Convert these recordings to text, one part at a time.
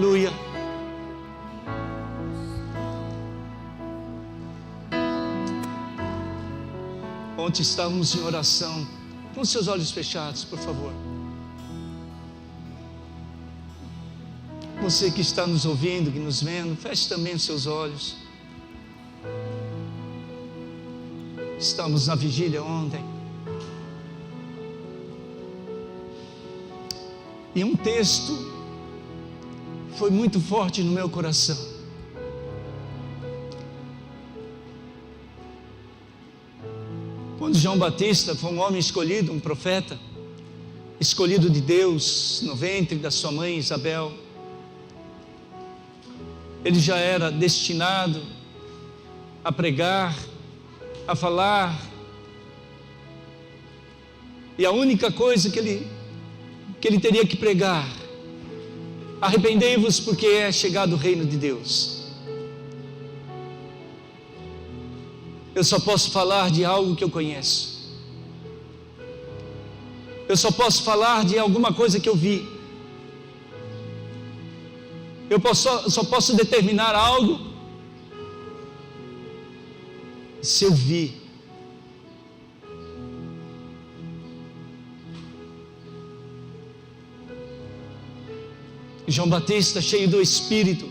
Aleluia. Ontem estávamos em oração. Com seus olhos fechados, por favor. Você que está nos ouvindo, que nos vendo, feche também os seus olhos. Estamos na vigília ontem. E um texto foi muito forte no meu coração. Quando João Batista foi um homem escolhido, um profeta, escolhido de Deus no ventre da sua mãe Isabel, ele já era destinado a pregar, a falar, e a única coisa que ele teria que pregar: arrependei-vos, porque é chegado o reino de Deus. Eu só posso falar de algo que eu conheço. Eu só posso falar de alguma coisa que eu vi. Eu só posso determinar algo se eu vi. João Batista, cheio do Espírito,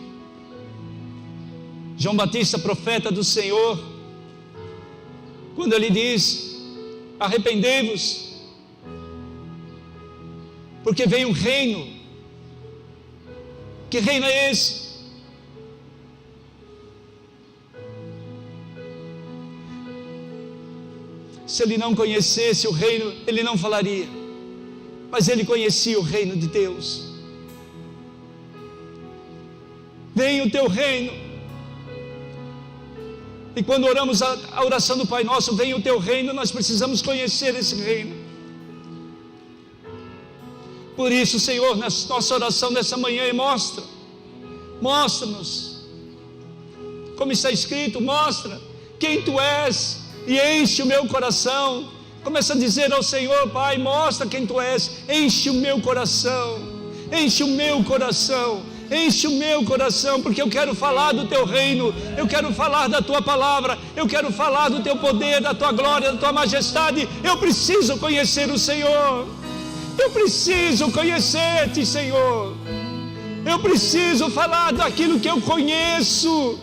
João Batista, profeta do Senhor, quando ele diz: arrependei-vos, porque vem um reino. Que reino é esse? Se ele não conhecesse o reino, ele não falaria, mas ele conhecia o reino de Deus. Vem o teu reino. E quando oramos a oração do Pai Nosso, vem o teu reino, nós precisamos conhecer esse reino. Por isso, Senhor, na nossa oração dessa manhã, mostra-nos, como está escrito, mostra quem Tu és, e enche o meu coração. Começa a dizer ao Senhor: Pai, mostra quem Tu és, enche o meu coração, enche o meu coração, enche o meu coração, porque eu quero falar do Teu reino, eu quero falar da Tua palavra, eu quero falar do Teu poder, da Tua glória, da Tua majestade. Eu preciso conhecer o Senhor, eu preciso conhecer-Te, Senhor, eu preciso falar daquilo que eu conheço.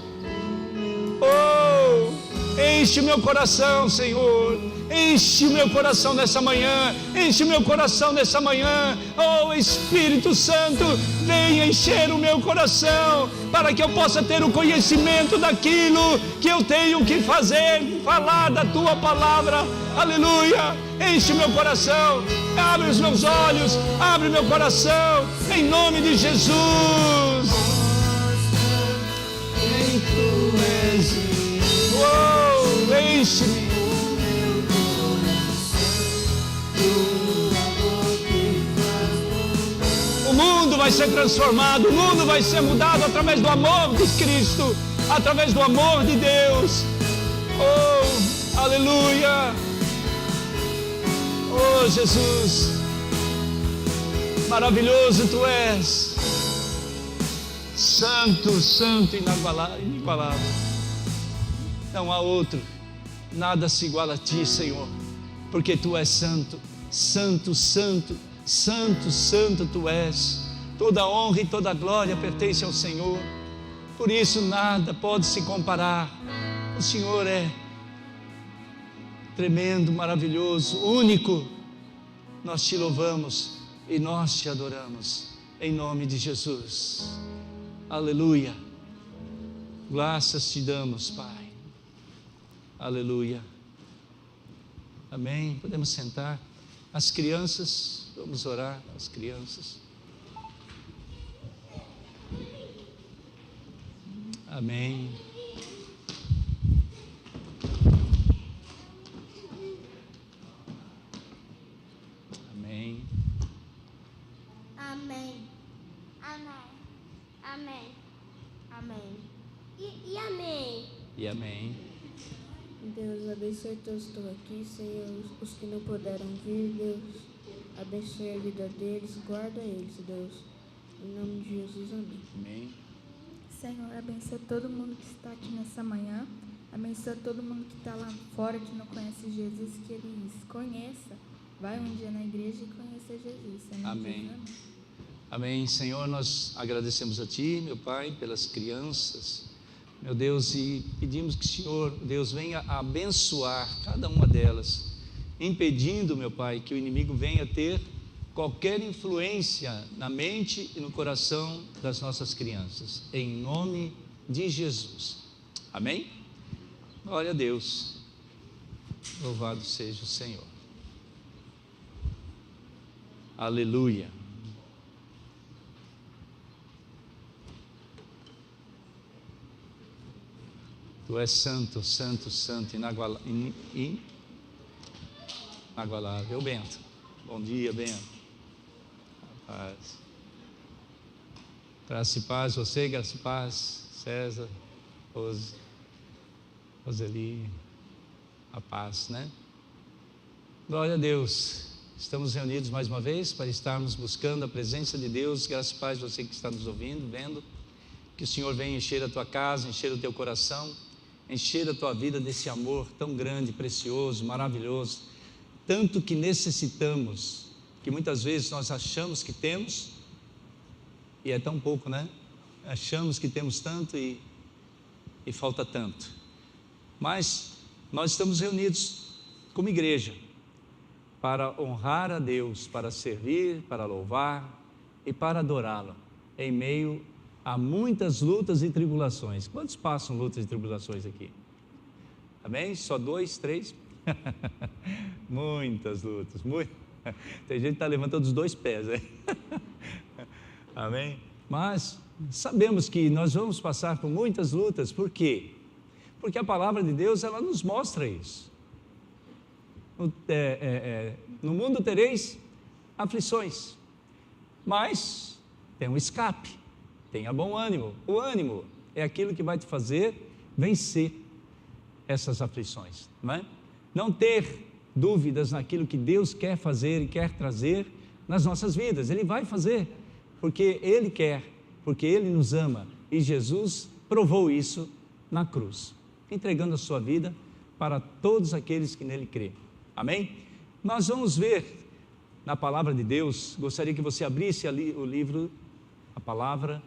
Oh, enche o meu coração, Senhor, enche o meu coração nessa manhã, enche o meu coração nessa manhã. Oh, Espírito Santo, venha encher o meu coração, para que eu possa ter o conhecimento daquilo que eu tenho que fazer, falar da Tua palavra. Aleluia, enche o meu coração, abre os meus olhos, abre o meu coração, em nome de Jesus. Quem Tu és, oh, enche-me. O mundo vai ser transformado, o mundo vai ser mudado através do amor de Cristo, através do amor de Deus. Oh, aleluia. Oh, Jesus, maravilhoso Tu és, santo, santo, inigualável. Não há outro, nada se iguala a Ti, Senhor, porque Tu és santo, santo, santo, santo, santo Tu és. Toda a honra e toda a glória pertence ao Senhor. Por isso nada pode se comparar. O Senhor é tremendo, maravilhoso, único. Nós Te louvamos e nós Te adoramos, em nome de Jesus. Aleluia. Graças Te damos, Pai. Aleluia. Amém. Podemos sentar. As crianças, vamos orar, as crianças. Amém. Amém. Amém. Amém. Amém. Amém. E amém. E amém. Deus, abençoe todos que estão aqui, Senhor, os que não puderam vir, Deus, abençoe a vida deles, guarda eles, Deus. Em nome de Jesus, amém. Amém. Senhor, abençoa todo mundo que está aqui nessa manhã. Abençoa todo mundo que está lá fora, que não conhece Jesus, que eles conheçam. Vai um dia na igreja e conheça Jesus. Em nome de Amém. Jesus, amém. Amém. Senhor, nós agradecemos a Ti, meu Pai, pelas crianças, meu Deus, e pedimos que o Senhor, Deus, venha abençoar cada uma delas, impedindo, meu Pai, que o inimigo venha ter qualquer influência na mente e no coração das nossas crianças, em nome de Jesus. Amém? Glória a Deus. Louvado seja o Senhor. Aleluia. Tu és santo, santo, santo, inagualável. Bento. Bom dia, Bento. Paz. Graça e paz, você, graça e paz. César, Roseli, a paz, né? Glória a Deus. Estamos reunidos mais uma vez para estarmos buscando a presença de Deus. Graça e paz, você que está nos ouvindo, vendo. Que o Senhor venha encher a tua casa, encher o teu coração, encher a tua vida desse amor tão grande, precioso, maravilhoso, tanto que necessitamos, que muitas vezes nós achamos que temos, e é tão pouco, né? Achamos que temos tanto e falta tanto. Mas nós estamos reunidos como igreja, para honrar a Deus, para servir, para louvar e para adorá-lo, em meio há muitas lutas e tribulações. Quantos passam lutas e tribulações aqui? Amém? Só 2, 3? Muitas lutas, tem gente que está levantando os 2 pés, né? Amém? Mas sabemos que nós vamos passar por muitas lutas. Por quê? Porque a palavra de Deus, ela nos mostra isso. No mundo tereis aflições, mas tem um escape. Tenha bom ânimo. O ânimo é aquilo que vai te fazer vencer essas aflições, não é? Não ter dúvidas naquilo que Deus quer fazer e quer trazer nas nossas vidas. Ele vai fazer, porque Ele quer, porque Ele nos ama. E Jesus provou isso na cruz, entregando a sua vida para todos aqueles que nele crêem. Amém? Nós vamos ver na palavra de Deus. Gostaria que você abrisse ali o livro, a palavra,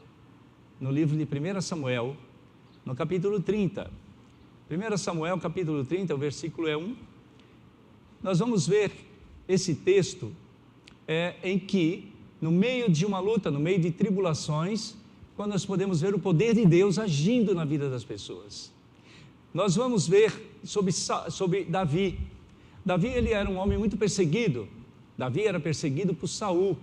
no livro de 1 Samuel, no capítulo 30. 1 Samuel, capítulo 30, o versículo é 1. Nós vamos ver esse texto em que, no meio de uma luta, no meio de tribulações, quando nós podemos ver o poder de Deus agindo na vida das pessoas. Nós vamos ver sobre Davi. Davi, ele era um homem muito perseguido. Davi era perseguido por Saul.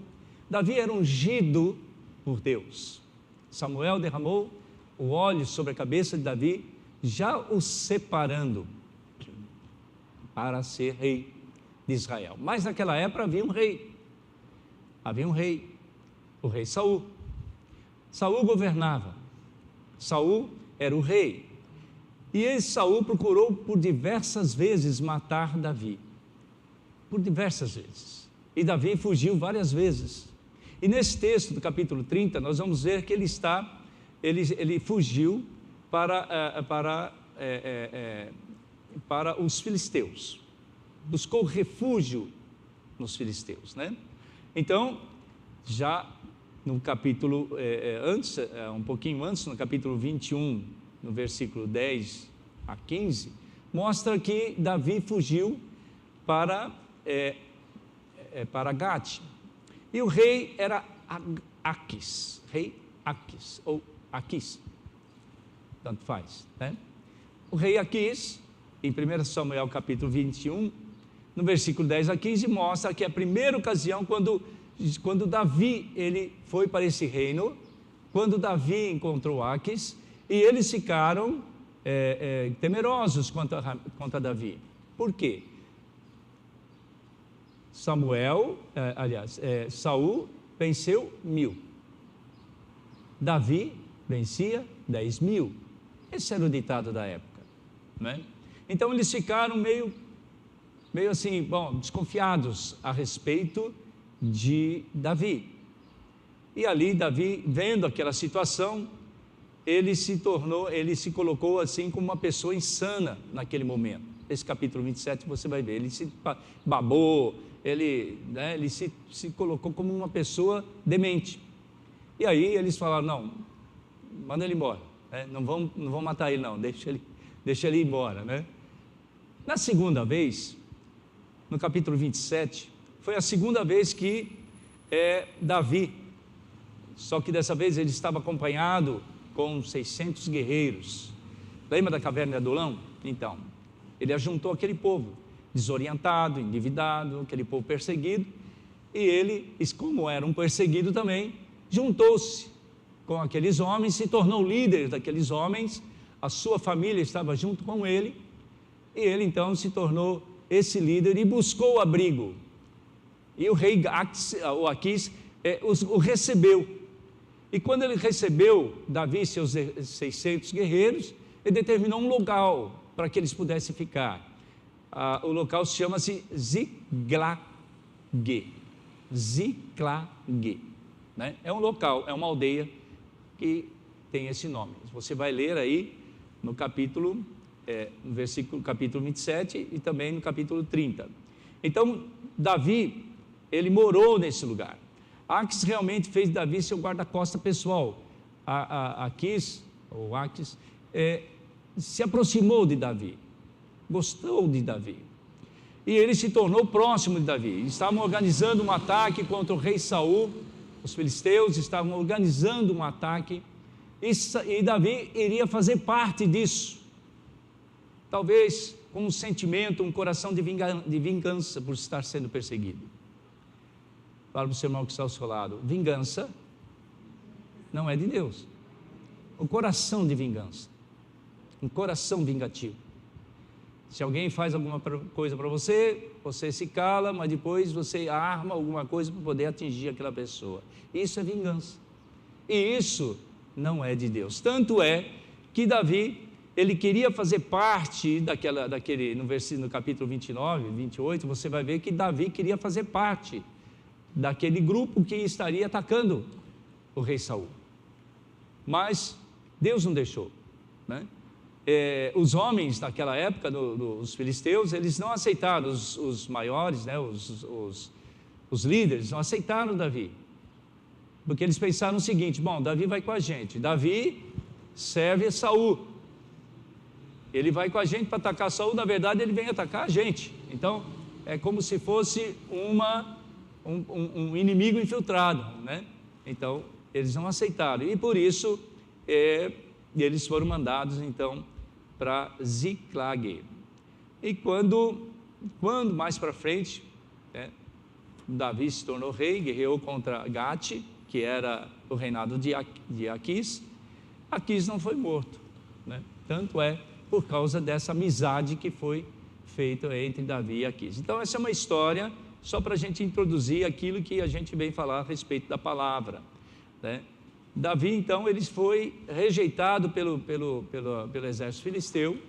Davi era ungido por Deus. Samuel derramou o óleo sobre a cabeça de Davi, já o separando para ser rei de Israel. Mas naquela época havia um rei, o rei Saul. Saul governava, Saul era o rei, e esse Saul procurou por diversas vezes matar Davi, por diversas vezes, e Davi fugiu várias vezes. E nesse texto do capítulo 30, nós vamos ver que ele fugiu para os filisteus, buscou refúgio nos filisteus, né? Então, já no capítulo, um pouquinho antes, no capítulo 21, no versículo 10 a 15, mostra que Davi fugiu para Gate. E o rei era Aquis, ou Aquis, tanto faz, né? O rei Aquis, em 1 Samuel capítulo 21, no versículo 10 a 15, mostra que a primeira ocasião, quando Davi ele foi para esse reino, quando Davi encontrou Aquis, e eles ficaram temerosos contra Davi. Por quê? Saul venceu 1000, Davi vencia 10.000. Esse era o ditado da época, né? Então eles ficaram meio assim, desconfiados a respeito de Davi. E ali Davi, vendo aquela situação, ele se colocou assim como uma pessoa insana naquele momento. Esse capítulo 27 você vai ver, ele se babou, ele se colocou como uma pessoa demente. E aí eles falaram, não, manda ele embora, né? Não vão matar ele não, deixa ele ir embora, né? Na segunda vez, no capítulo 27, foi a segunda vez que Davi, só que dessa vez ele estava acompanhado com 600 guerreiros. Lembra da caverna de Adulão? Então, ele ajuntou aquele povo desorientado, endividado, aquele povo perseguido, e ele, como era um perseguido também, juntou-se com aqueles homens, se tornou líder daqueles homens, a sua família estava junto com ele, e ele então se tornou esse líder e buscou abrigo. E o rei Aquis o recebeu. E quando ele recebeu Davi e seus 600 guerreiros, ele determinou um local para que eles pudessem ficar. O local chama-se Ziclag. Ziclag, né? É um local, é uma aldeia que tem esse nome. Você vai ler aí no capítulo, no versículo, capítulo 27 e também no capítulo 30. Então, Davi, ele morou nesse lugar. Aquis realmente fez Davi seu guarda-costa pessoal. Aquis se aproximou de Davi, gostou de Davi, e ele se tornou próximo de Davi. Estavam organizando um ataque contra o rei Saul, os filisteus estavam organizando um ataque, e Davi iria fazer parte disso, talvez com um sentimento, um coração de vingança por estar sendo perseguido. Fala para o seu irmão que está ao seu lado, vingança não é de Deus. O coração de vingança, um coração vingativo. Se alguém faz alguma coisa para você, você se cala, mas depois você arma alguma coisa para poder atingir aquela pessoa. Isso é vingança. E isso não é de Deus. Tanto é que Davi, ele queria fazer parte daquele, no capítulo 29, 28, você vai ver que Davi queria fazer parte daquele grupo que estaria atacando o rei Saul. Mas Deus não deixou, né? Os homens naquela época, os filisteus, eles não aceitaram, os maiores, né, os líderes, não aceitaram Davi, porque eles pensaram o seguinte: bom, Davi vai com a gente, Davi serve a Saul, ele vai com a gente para atacar Saul, na verdade ele vem atacar a gente, então é como se fosse um inimigo infiltrado, né? Então eles não aceitaram, e por isso eles foram mandados então para Ziclag. E quando mais para frente, Davi se tornou rei, guerreou contra Gate, que era o reinado de Aquis. Aquis não foi morto, né? Tanto é por causa dessa amizade que foi feita entre Davi e Aquis. Então essa é uma história só para a gente introduzir aquilo que a gente vem falar a respeito da palavra, né? Davi, então, ele foi rejeitado pelo exército filisteu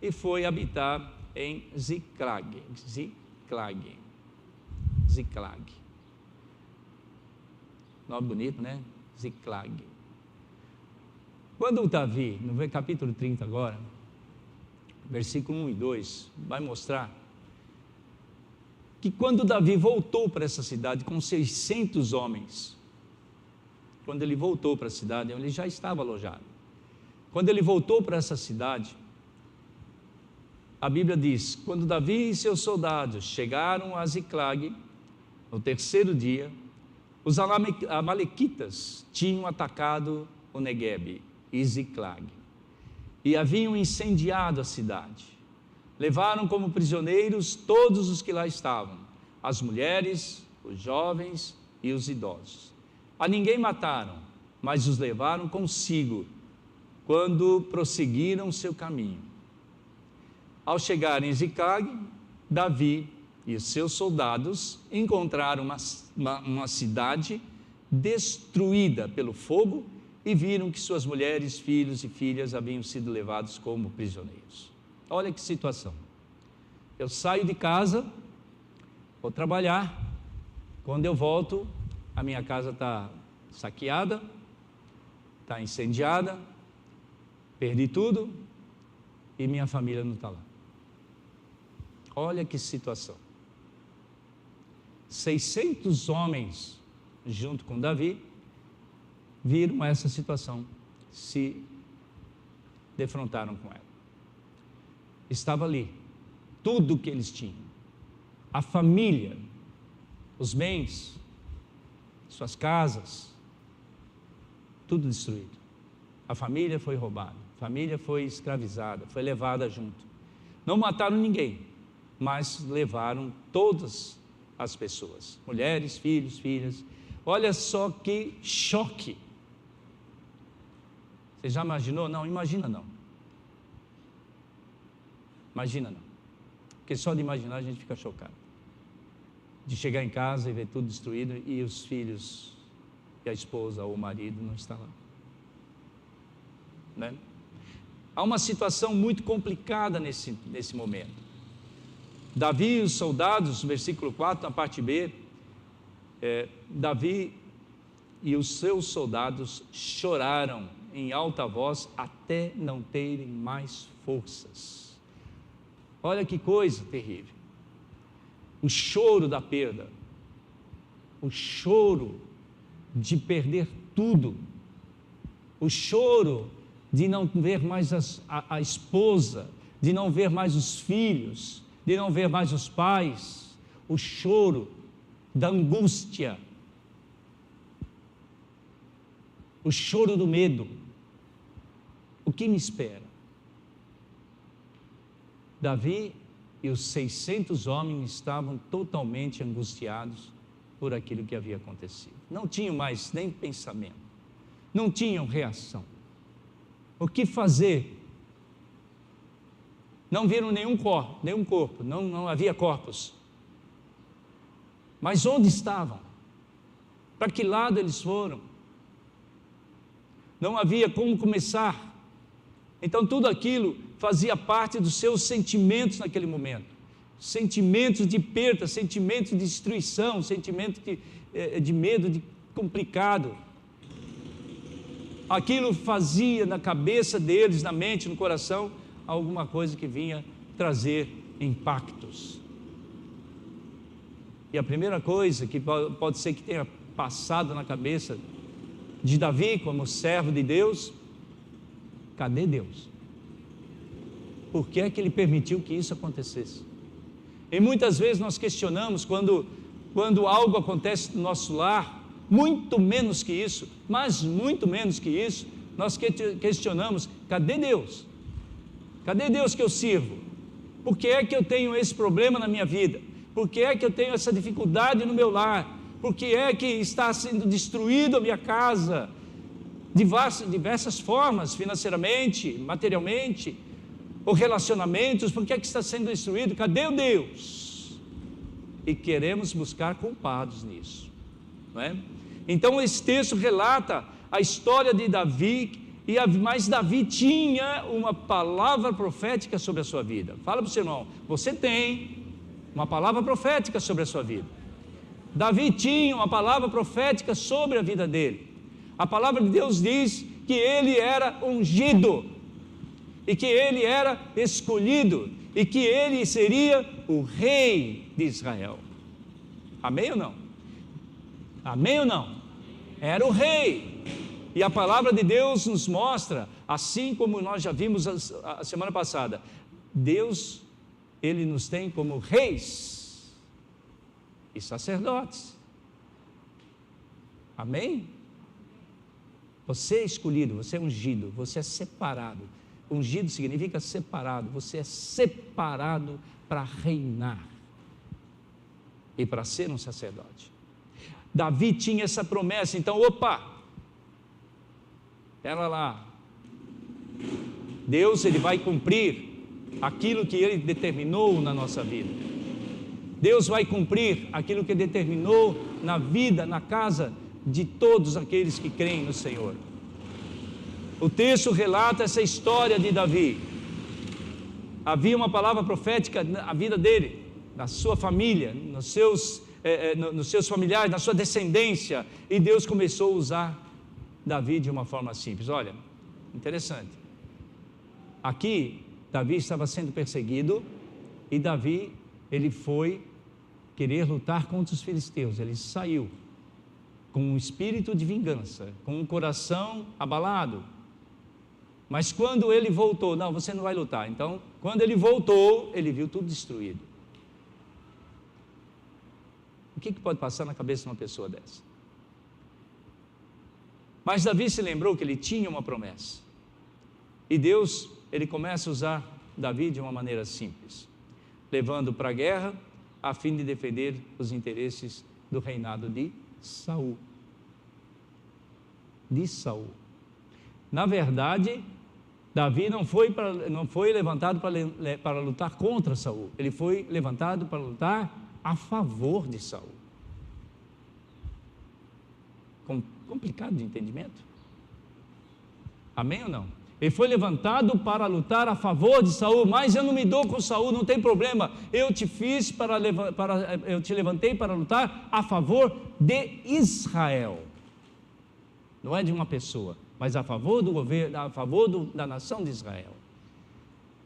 e foi habitar em Ziclag. Nome bonito, né? Ziclag. Quando Davi, no capítulo 30 agora, versículo 1 e 2, vai mostrar que quando Davi voltou para essa cidade com 600 homens, quando ele voltou para a cidade, ele já estava alojado. Quando ele voltou para essa cidade, a Bíblia diz: quando Davi e seus soldados chegaram a Ziclag, no terceiro dia, os amalequitas tinham atacado o Neguebe e Ziclag, e haviam incendiado a cidade. Levaram como prisioneiros todos os que lá estavam, as mulheres, os jovens e os idosos. A ninguém mataram, mas os levaram consigo quando prosseguiram seu caminho. Ao chegarem em Ziclag, Davi e os seus soldados encontraram uma cidade destruída pelo fogo e viram que suas mulheres, filhos e filhas haviam sido levados como prisioneiros. Olha que situação. Eu saio de casa, vou trabalhar, quando eu volto, a minha casa está saqueada, está incendiada, perdi tudo e minha família não está lá. Olha que situação. 600 homens, junto com Davi, viram essa situação, se defrontaram com ela. Estava ali, tudo que eles tinham, a família, os bens, suas casas, tudo destruído. A família foi roubada, a família foi escravizada, foi levada junto. Não mataram ninguém, mas levaram todas as pessoas, mulheres, filhos, filhas. Olha só que choque. Você já imaginou? Não, imagina não. Imagina não. Porque só de imaginar a gente fica chocado. De chegar em casa e ver tudo destruído e os filhos e a esposa ou o marido não estão lá. Né? Há uma situação muito complicada nesse momento. Davi e os soldados, versículo 4, na parte B, Davi e os seus soldados choraram em alta voz até não terem mais forças. Olha que coisa terrível. O choro da perda, o choro de perder tudo, o choro de não ver mais a esposa, de não ver mais os filhos, de não ver mais os pais, o choro da angústia, o choro do medo. O que me espera? Davi e os 600 homens estavam totalmente angustiados por aquilo que havia acontecido. Não tinham mais nem pensamento, não tinham reação. O que fazer? Não viram nenhum corpo, não havia corpos. Mas onde estavam? Para que lado eles foram? Não havia como começar. Então tudo aquilo fazia parte dos seus sentimentos naquele momento. Sentimentos de perda, sentimentos de destruição, sentimentos de medo, de complicado. Aquilo fazia na cabeça deles, na mente, no coração, alguma coisa que vinha trazer impactos. E a primeira coisa que pode ser que tenha passado na cabeça de Davi, como servo de Deus: cadê Deus? Por que é que ele permitiu que isso acontecesse? E muitas vezes nós questionamos quando algo acontece no nosso lar, muito menos que isso, mas muito menos que isso, nós questionamos: cadê Deus? Cadê Deus que eu sirvo? Por que é que eu tenho esse problema na minha vida? Por que é que eu tenho essa dificuldade no meu lar? Por que é que está sendo destruída a minha casa? De diversas formas, financeiramente, materialmente, ou relacionamentos. Por que é que está sendo destruído? Cadê o Deus? E queremos buscar culpados nisso, não é? Então esse texto relata a história de Davi, mas Davi tinha uma palavra profética sobre a sua vida. Fala para o seu irmão: você tem uma palavra profética sobre a sua vida. Davi tinha uma palavra profética sobre a vida dele. A palavra de Deus diz que ele era ungido, e que ele era escolhido, e que ele seria o rei de Israel. Amém ou não? Amém ou não? Era o rei. E a palavra de Deus nos mostra, assim como nós já vimos a semana passada, Deus, Ele nos tem como reis e sacerdotes. Amém? Você é escolhido, você é ungido, você é separado. Ungido significa separado. Você é separado para reinar e para ser um sacerdote. Davi tinha essa promessa. Então, pera lá, Deus, Ele vai cumprir aquilo que Ele determinou na nossa vida. Deus vai cumprir aquilo que determinou na vida, na casa de todos aqueles que creem no Senhor. O texto relata essa história de Davi. Havia uma palavra profética na vida dele, na sua família, nos seus nos seus familiares, na sua descendência, e Deus começou a usar Davi de uma forma simples. Olha, interessante, aqui Davi estava sendo perseguido, e Davi, ele foi querer lutar contra os filisteus. Ele saiu com um espírito de vingança, com um coração abalado. Mas quando ele voltou, não, você não vai lutar. Então, quando ele voltou, ele viu tudo destruído. O que pode passar na cabeça de uma pessoa dessa? Mas Davi se lembrou que ele tinha uma promessa. E Deus, ele começa a usar Davi de uma maneira simples, levando para a guerra, a fim de defender os interesses do reinado de Saul. Na verdade, Davi não foi levantado para lutar contra Saul. Ele foi levantado para lutar a favor de Saul. Complicado de entendimento? Amém ou não? Ele foi levantado para lutar a favor de Saul, mas eu não me dou com Saul, não tem problema. Eu te levantei para lutar a favor de Israel. Não é de uma pessoa, mas a favor do governo, a favor da nação de Israel.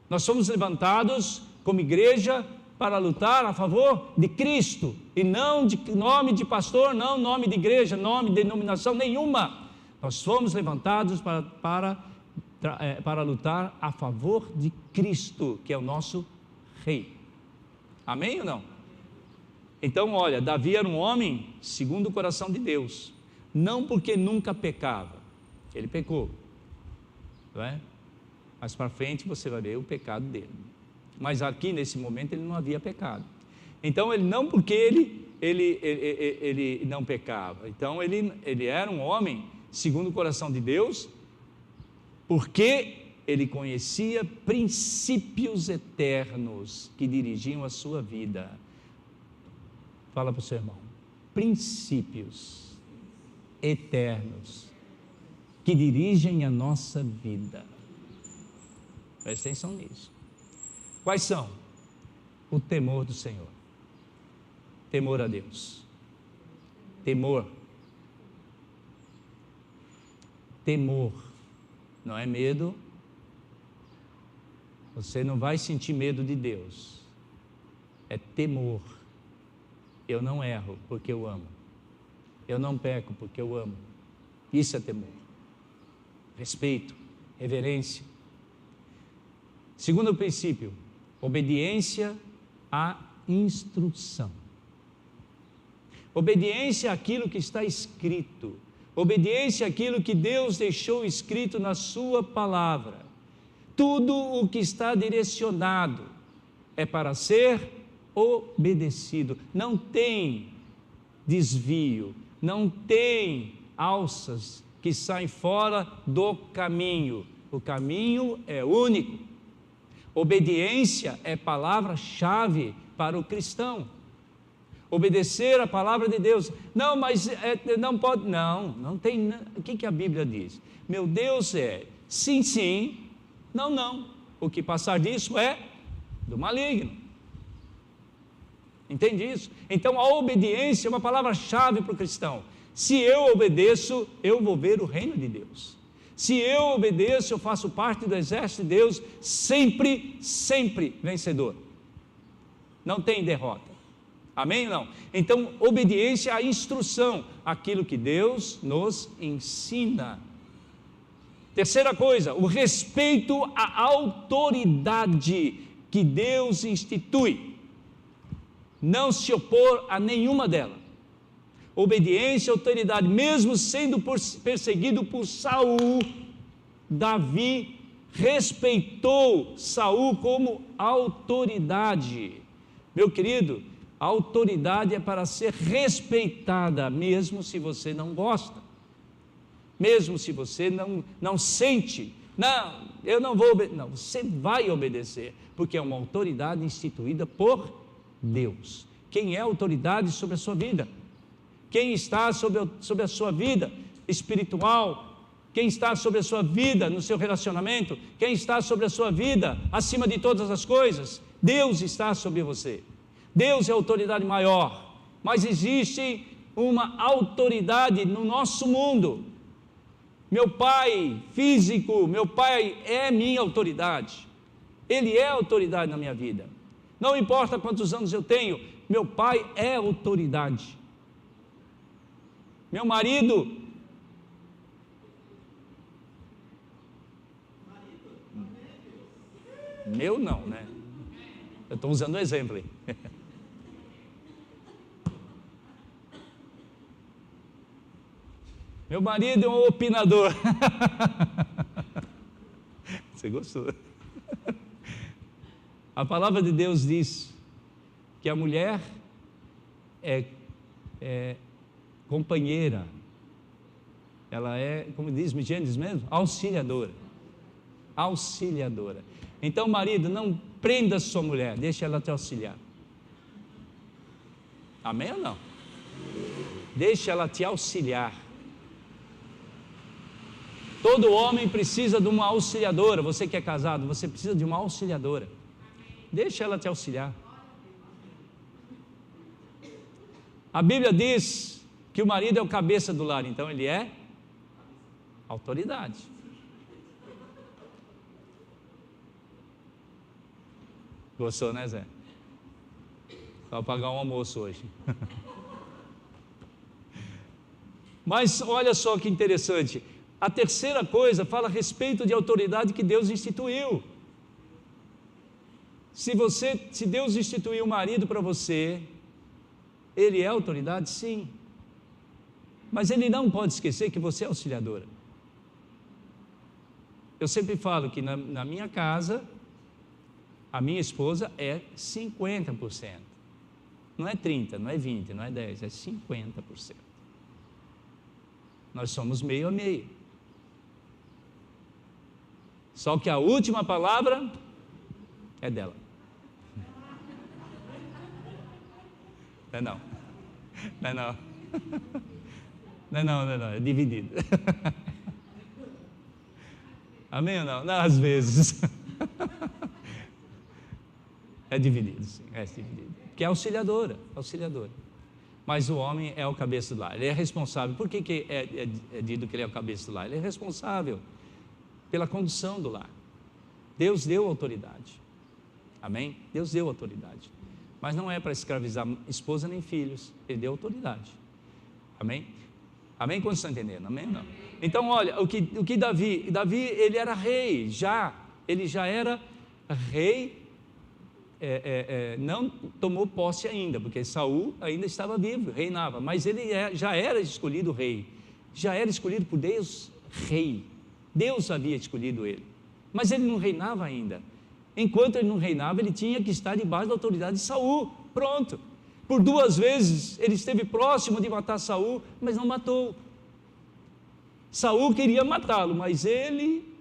Nós somos levantados como igreja para lutar a favor de Cristo, e não de nome de pastor, não nome de igreja, nome de denominação nenhuma. Nós fomos levantados para lutar a favor de Cristo, que é o nosso Rei. Amém ou não? Então, olha, Davi era um homem segundo o coração de Deus, não porque nunca pecava. Ele pecou, não é? Mas para frente você vai ver o pecado dele. Mas aqui nesse momento ele não havia pecado. Então ele não, porque ele não pecava. Então ele era um homem segundo o coração de Deus, porque ele conhecia princípios eternos que dirigiam a sua vida. Fala para o seu irmão: princípios eternos que dirigem a nossa vida. Presta atenção nisso. Quais são? O temor do Senhor, temor a Deus, temor, não é medo. Você não vai sentir medo de Deus, é temor. Eu não erro porque eu amo, eu não peco porque eu amo. Isso é temor, respeito, reverência. Segundo princípio, obediência à instrução. Obediência àquilo que está escrito. Obediência àquilo que Deus deixou escrito na sua palavra. Tudo o que está direcionado é para ser obedecido. Não tem desvio, não tem alças que saem fora do caminho. O caminho é único. Obediência é palavra-chave para o cristão. Obedecer a palavra de Deus. Não, mas não pode. Não tem. O que a Bíblia diz? Meu Deus é sim, sim, não, não. O que passar disso é do maligno. Entende isso? Então a obediência é uma palavra-chave para o cristão. Se eu obedeço, eu vou ver o reino de Deus. Se eu obedeço, eu faço parte do exército de Deus, sempre, sempre vencedor. Não tem derrota. Amém ou não? Então, obediência à instrução, aquilo que Deus nos ensina. Terceira coisa, o respeito à autoridade que Deus institui. Não se opor a nenhuma delas. Obediência à autoridade, mesmo sendo perseguido por Saul, Davi respeitou Saul como autoridade. Meu querido, a autoridade é para ser respeitada, mesmo se você não gosta, mesmo se você não sente, não, eu não vou obedecer, não, você vai obedecer, porque é uma autoridade instituída por Deus. Quem é a autoridade sobre a sua vida? Quem está sobre a sua vida espiritual? Quem está sobre a sua vida no seu relacionamento? Quem está sobre a sua vida acima de todas as coisas? Deus está sobre você. Deus é a autoridade maior. mas existe uma autoridade no nosso mundo. Meu pai físico, meu pai é minha autoridade. Ele é autoridade na minha vida. Não importa quantos anos eu tenho, meu pai é autoridade. Meu marido, meu não, né? Eu estou usando o exemplo aí. Meu marido é um opinador. Você gostou? A palavra de Deus diz que a mulher é companheira. Ela é, como diz Gênesis mesmo, auxiliadora. Auxiliadora. Então, marido, não prenda sua mulher, deixa ela te auxiliar. Amém ou não? Deixa ela te auxiliar. Todo homem precisa de uma auxiliadora. Você que é casado, você precisa de uma auxiliadora. Deixa ela te auxiliar. A Bíblia diz que o marido é o cabeça do lar, então ele é autoridade. Gostou, né, Zé? Vai pagar um almoço hoje. Mas olha só que interessante. A terceira coisa fala a respeito de autoridade que Deus instituiu. Se Deus instituiu o marido para você, ele é autoridade? Sim. Mas ele não pode esquecer que você é auxiliadora. Eu sempre falo que na minha casa, a minha esposa é 50%. Não é 30%, não é 20%, não é 10%, é 50%. Nós somos meio a meio. Só que a última palavra é dela. Não é não. Não é não. Não é não, não é não. É dividido. Amém ou não? Não, às vezes. É dividido, sim. É dividido. Porque é auxiliadora. Mas o homem é o cabeça do lar. Ele é responsável. Por que é dito que ele é o cabeça do lar? Ele é responsável pela condução do lar. Deus deu autoridade. Amém? Deus deu autoridade. Mas não é para escravizar esposa nem filhos. Ele deu autoridade. Amém? Amém? Quando estão entendendo? Amém? Não. Então, olha, o que Davi, ele era rei, ele já era rei, não tomou posse ainda, porque Saul ainda estava vivo, reinava, mas ele já era escolhido rei, já era escolhido por Deus rei. Deus havia escolhido ele, mas ele não reinava ainda. Enquanto ele não reinava, ele tinha que estar debaixo da autoridade de Saul. Pronto. Por 2 vezes ele esteve próximo de matar Saul, mas não matou. Saul queria matá-lo, mas ele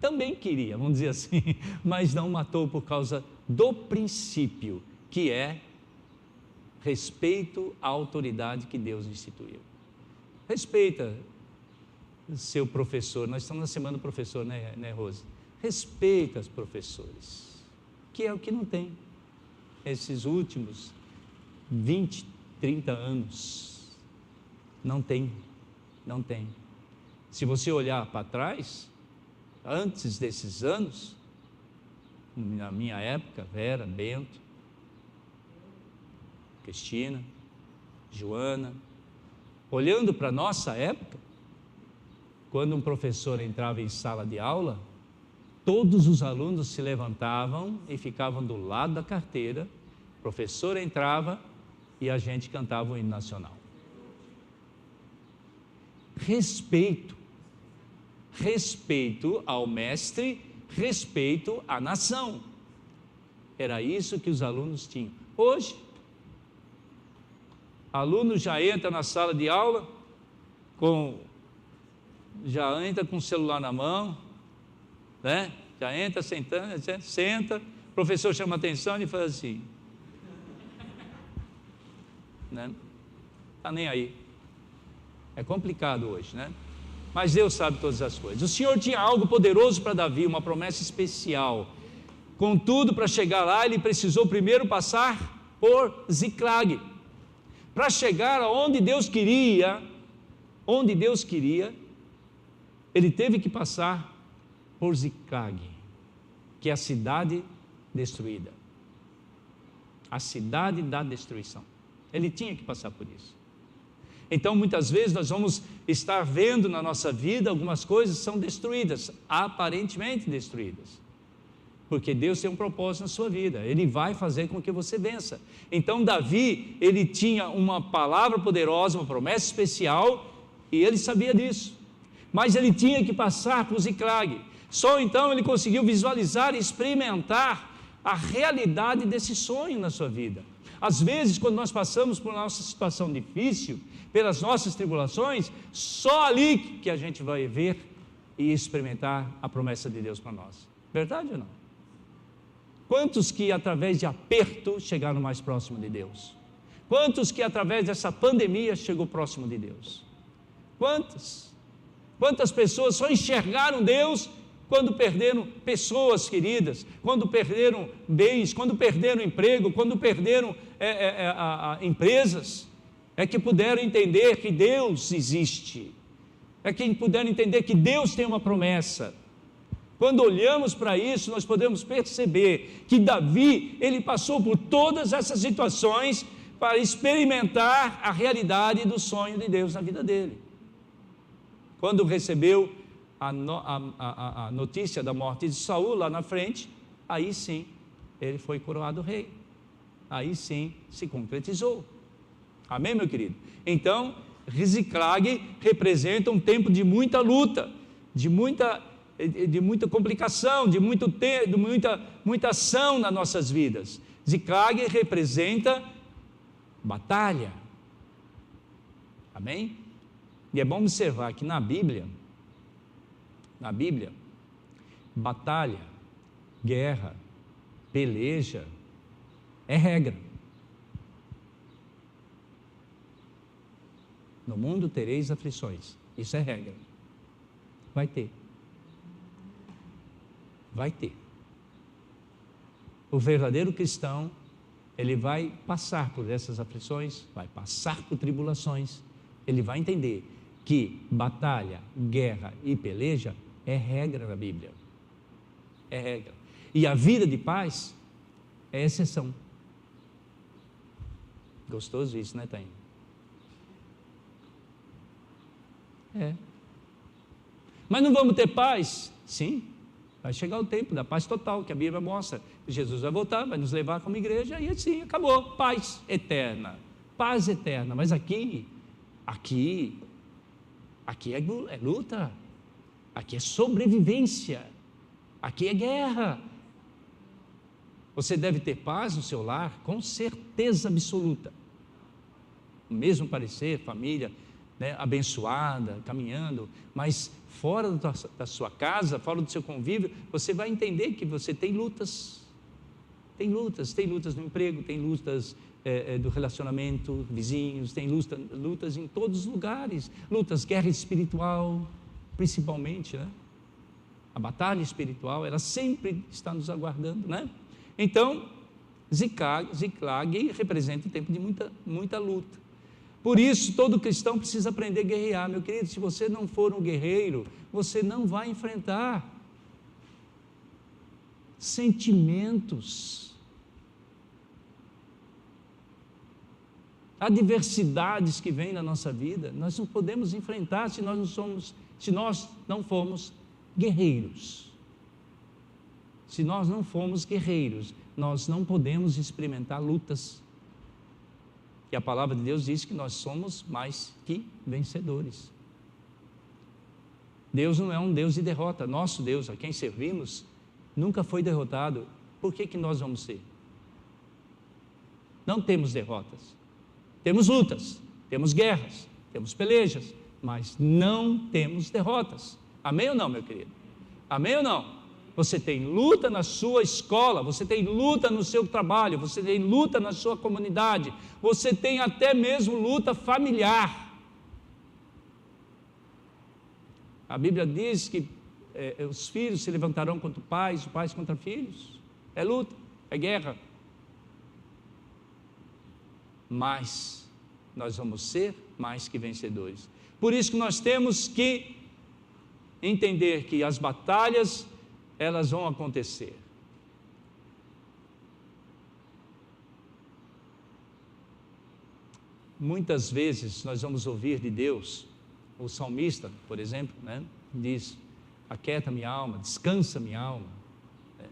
também queria, vamos dizer assim, mas não matou por causa do princípio, que é respeito à autoridade que Deus instituiu. Respeita seu professor. Nós estamos na semana do professor, né, Rose? Respeita os professores, que é o que não tem. Esses últimos 20, 30 anos, não tem. Se você olhar para trás, antes desses anos, na minha época, Vera, Bento, Cristina, Joana, olhando para a nossa época, quando um professor entrava em sala de aula, todos os alunos se levantavam e ficavam do lado da carteira, o professor entrava e a gente cantava o hino nacional. Respeito ao mestre, respeito à nação. Era isso que os alunos tinham. Hoje, aluno já entra na sala de aula, já entra com o celular na mão, né? Já entra sentando, senta, o professor chama a atenção e faz assim, né? Está nem aí. É complicado hoje, né? Mas Deus sabe todas as coisas. O Senhor tinha algo poderoso para Davi, uma promessa especial. Contudo, para chegar lá, ele precisou primeiro passar por Ziclag. para chegar aonde Deus queria, ele teve que passar por Ziclag, que é a cidade destruída, a cidade da destruição. Ele tinha que passar por isso. Então, muitas vezes nós vamos estar vendo na nossa vida algumas coisas são destruídas, aparentemente destruídas, porque Deus tem um propósito na sua vida, Ele vai fazer com que você vença. Então Davi, ele tinha uma palavra poderosa, uma promessa especial, e ele sabia disso, mas ele tinha que passar por Ziclag. Só então ele conseguiu visualizar e experimentar a realidade desse sonho na sua vida. Às vezes, quando nós passamos por nossa situação difícil, pelas nossas tribulações, só ali que a gente vai ver e experimentar a promessa de Deus para nós. Verdade ou não? Quantos que através de aperto chegaram mais próximo de Deus? Quantos que através dessa pandemia chegou próximo de Deus? Quantas pessoas só enxergaram Deus quando perderam pessoas queridas, quando perderam bens, quando perderam emprego, quando perderam empresas, é que puderam entender que Deus existe, é que puderam entender que Deus tem uma promessa. Quando olhamos para isso, nós podemos perceber que Davi, ele passou por todas essas situações para experimentar a realidade do sonho de Deus na vida dele. Quando recebeu a notícia da morte de Saul lá na frente, aí sim, ele foi coroado rei. Aí sim, se concretizou. Amém, meu querido? Então, Ziclag representa um tempo de muita luta, de muita complicação, de muita ação nas nossas vidas. Ziclag representa batalha. Amém? E é bom observar que na Bíblia, batalha, guerra, peleja, é regra. No mundo tereis aflições, isso é regra. Vai ter. O verdadeiro cristão, ele vai passar por essas aflições, vai passar por tribulações, ele vai entender que batalha, guerra e peleja é regra na Bíblia, é regra, e a vida de paz é exceção. Gostoso isso, né, Tainho? Mas não vamos ter paz? Sim, vai chegar o tempo da paz total, que a Bíblia mostra. Jesus vai voltar, vai nos levar como igreja, e assim, acabou, paz eterna, mas aqui é luta, aqui é sobrevivência, aqui é guerra. Você deve ter paz no seu lar, com certeza absoluta, o mesmo parecer, família, né, abençoada, caminhando, mas fora da sua casa, fora do seu convívio, você vai entender que você tem lutas no emprego, tem lutas do relacionamento, vizinhos, tem lutas em todos os lugares, guerra espiritual, principalmente, né? A batalha espiritual, ela sempre está nos aguardando, né? Então, Ziclag representa um tempo de muita luta. Por isso, todo cristão precisa aprender a guerrear, meu querido. Se você não for um guerreiro, você não vai enfrentar sentimentos, adversidades que vêm na nossa vida. Nós não podemos enfrentar se nós não formos guerreiros. Se nós não formos guerreiros, nós não podemos experimentar lutas. E a palavra de Deus diz que nós somos mais que vencedores. Deus não é um Deus de derrota. Nosso Deus, a quem servimos, nunca foi derrotado. Por que nós vamos ser? Não temos derrotas. Temos lutas, temos guerras, temos pelejas, mas não temos derrotas. Amém ou não, meu querido? Amém ou não? Você tem luta na sua escola, você tem luta no seu trabalho, você tem luta na sua comunidade, você tem até mesmo luta familiar. A Bíblia diz que os filhos se levantarão contra os pais contra filhos. É luta, é guerra. Mas nós vamos ser mais que vencedores. Por isso que nós temos que entender que as batalhas, elas vão acontecer. Muitas vezes nós vamos ouvir de Deus, o salmista, por exemplo, né, diz: aquieta minha alma, descansa minha alma, né,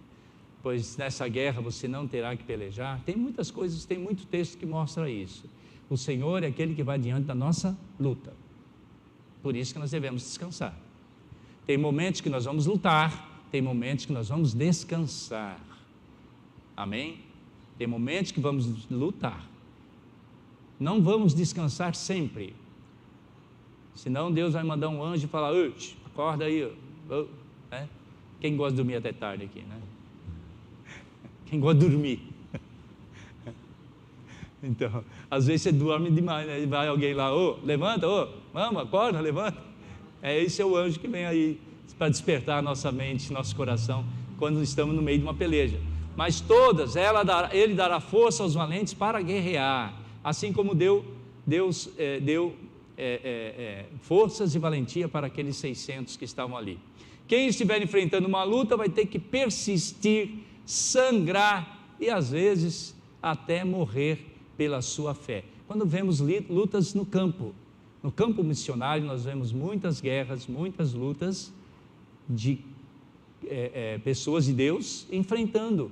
pois nessa guerra você não terá que pelejar. Tem muitas coisas, tem muito texto que mostra isso. O Senhor é aquele que vai diante da nossa luta, por isso que nós devemos descansar. Tem momentos que nós vamos lutar, tem momentos que nós vamos descansar, amém? Tem momentos que vamos lutar, não vamos descansar sempre, senão Deus vai mandar um anjo e falar: acorda aí, né? Quem gosta de dormir até tarde aqui, né? Quem gosta de dormir? Então, às vezes você dorme demais, né? Vai alguém lá: levanta, vamos, acorda, levanta. Esse é o anjo que vem aí para despertar a nossa mente, nosso coração, quando estamos no meio de uma peleja. Mas todas, ele dará força aos valentes para guerrear, assim como Deus deu forças e valentia para aqueles 600 que estavam ali. Quem estiver enfrentando uma luta vai ter que persistir, sangrar e às vezes até morrer pela sua fé. Quando vemos lutas no campo missionário, nós vemos muitas guerras, muitas lutas de pessoas de Deus enfrentando,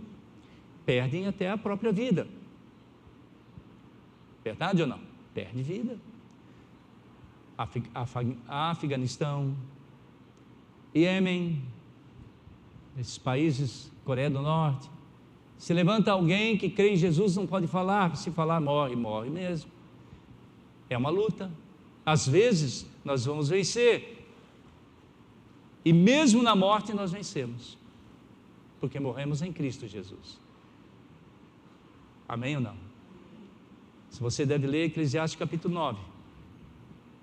perdem até a própria vida. Verdade ou não? Perde vida. Afeganistão, Iêmen, esses países, Coreia do Norte, se levanta alguém que crê em Jesus, não pode falar, se falar morre mesmo. É uma luta. Às vezes nós vamos vencer, e mesmo na morte nós vencemos, porque morremos em Cristo Jesus. Amém ou não? Se você deve ler Eclesiastes capítulo 9.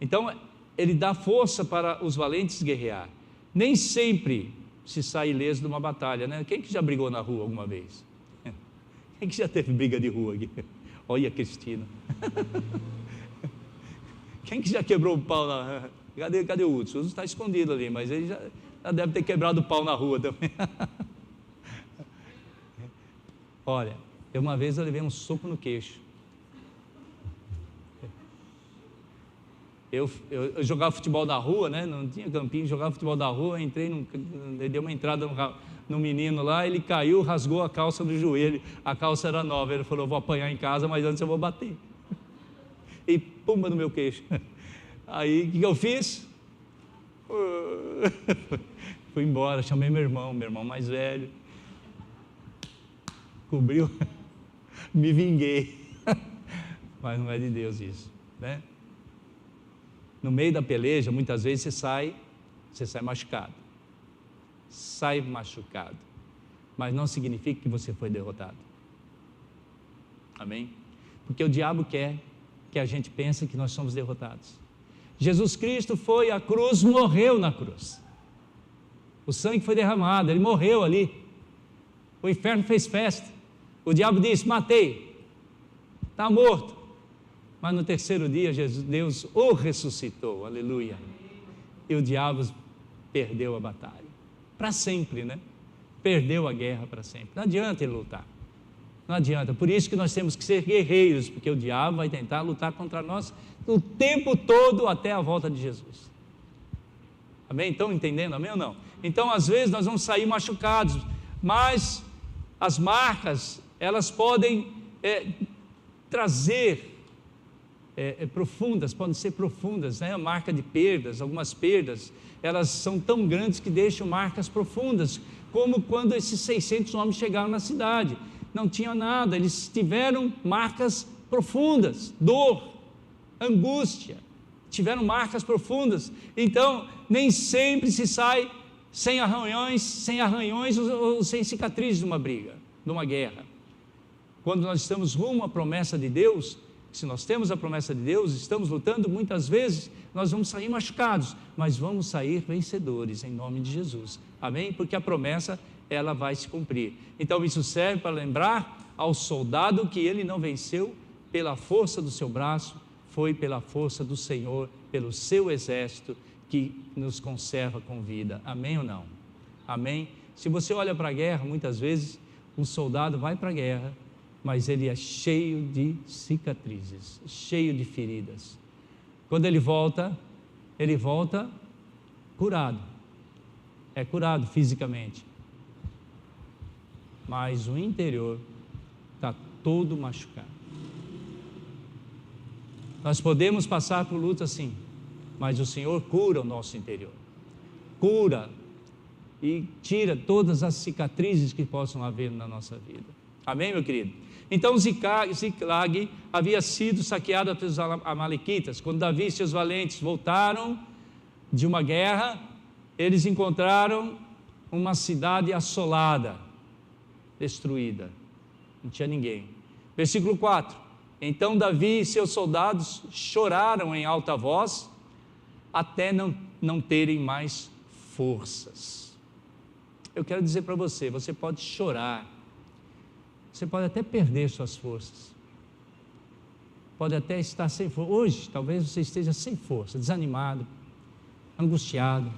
Então ele dá força para os valentes guerrear. Nem sempre se sai ileso de uma batalha, né? Quem que já brigou na rua alguma vez? Quem que já teve briga de rua aqui? Olha a Cristina. Quem que já quebrou o pau na... Cadê o Hudson? O Hudson está escondido ali, mas ele já deve ter quebrado o pau na rua também. Olha, uma vez eu levei um soco no queixo. Eu jogava futebol na rua, né? Não tinha campinho, jogava futebol na rua, dei uma entrada no menino lá, ele caiu, rasgou a calça do joelho, a calça era nova, ele falou: vou apanhar em casa, mas antes eu vou bater. E pumba no meu queixo. Aí o que eu fiz? Fui embora, chamei meu irmão mais velho, cobriu, me vinguei. Mas não é de Deus isso, né? No meio da peleja, muitas vezes você sai machucado. Sai machucado, mas não significa que você foi derrotado. Amém? Porque o diabo quer que a gente pense que nós somos derrotados. Jesus Cristo foi à cruz, morreu na cruz. O sangue foi derramado, ele morreu ali. O inferno fez festa. O diabo disse: matei, está morto. Mas no terceiro dia, Deus o ressuscitou, aleluia. E o diabo perdeu a batalha, para sempre, né? Perdeu a guerra para sempre. Não adianta ele lutar, não adianta. Por isso que nós temos que ser guerreiros, porque o diabo vai tentar lutar contra nós o tempo todo até a volta de Jesus. Amém? Estão entendendo? Amém ou não? Então, às vezes nós vamos sair machucados, mas as marcas, elas podem trazer profundas, podem ser profundas, né? A marca de perdas, algumas perdas, elas são tão grandes que deixam marcas profundas, como quando esses 600 homens chegaram na cidade, não tinha nada, eles tiveram marcas profundas, dor, angústia, tiveram marcas profundas. Então, nem sempre se sai sem arranhões ou sem cicatrizes de uma briga, de uma guerra. Quando nós estamos rumo à promessa de Deus, se nós temos a promessa de Deus, estamos lutando, muitas vezes nós vamos sair machucados, mas vamos sair vencedores em nome de Jesus, amém? Porque a promessa, ela vai se cumprir. Então isso serve para lembrar ao soldado que ele não venceu pela força do seu braço, foi pela força do Senhor, pelo seu exército, que nos conserva com vida. Amém ou não? Amém? Se você olha para a guerra, muitas vezes, um soldado vai para a guerra, mas ele é cheio de cicatrizes, cheio de feridas. Quando ele volta curado. É curado fisicamente. Mas o interior está todo machucado. Nós podemos passar por luta sim, mas o Senhor cura o nosso interior. Cura e tira todas as cicatrizes que possam haver na nossa vida. Amém, meu querido? Então Ziclag havia sido saqueado pelos amalequitas. Quando Davi e seus valentes voltaram de uma guerra, eles encontraram uma cidade assolada, destruída, não tinha ninguém. Versículo 4: então Davi e seus soldados choraram em alta voz, até não terem mais forças. Eu quero dizer para você, você pode chorar, você pode até perder suas forças, pode até estar sem força. Hoje, talvez você esteja sem força, desanimado, angustiado,